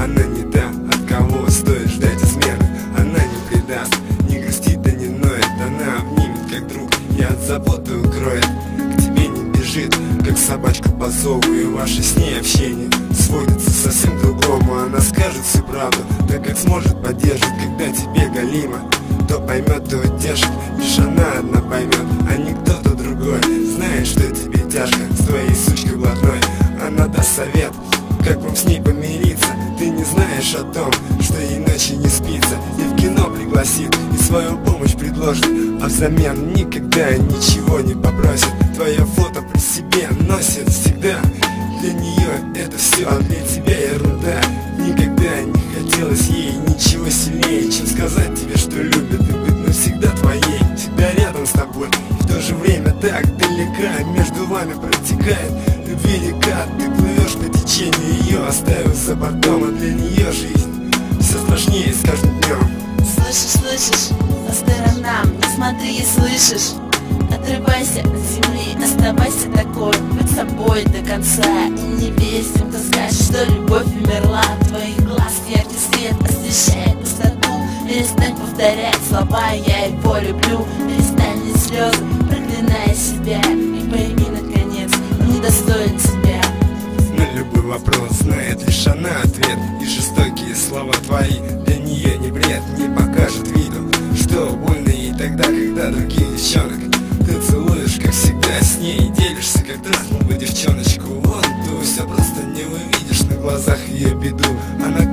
Она не та, от кого стоит ждать измены. Она не предаст, не грустит, да не ноет. Она обнимет как друг и от заботы укроет. К тебе не бежит, как собачка по зову. И ваше с ней общение сводится совсем к другому. Она скажет всю правду, так как сможет поддержит. Когда тебе галимо, кто поймет, то утешит. Лишь она одна поймет, а не кто-то другой. Знает, что тебе тяжко с твоей сучкой блатной. Она даст совет, как вам с ней помириться. Ты не знаешь о том, что ей ночью не спится. И в кино пригласит, и свою помощь предложит, а взамен никогда ничего не попросит. Твое фото при себе носит всегда. Для нее это все, а для тебя ерунда. Никогда не хотелось ей ничего сильнее, чем сказать тебе, что любит и быть навсегда твоей. Всегда рядом с тобой, и в то же время так далека. Между вами протекает любви река. Ты плывешь по течению, ее оставив за бортом. А для нее жизнь все страшнее с каждым днем. Слышишь, слышишь, по сторонам не смотри и слышишь. Отрывайся от земли, оставайся такой, будь собой до конца. И не верь всем, кто скажет, что любовь умерла. Твоих глаз яркий свет освещает пустоту. Перестань повторять слова «я его люблю». Перестань лить слезы, проклиная себя. И пойми, наконец, он недостоин тебя. На любой вопрос знает лишь она ответ. И жестокие слова твои для нее не бред. Не покажет виду, что больно ей тогда, когда других девчонок ты целуешь, как всегда, с ней делишься, как трахнул бы девчоночку. Вон, ты все просто не увидишь на глазах ее беду. Она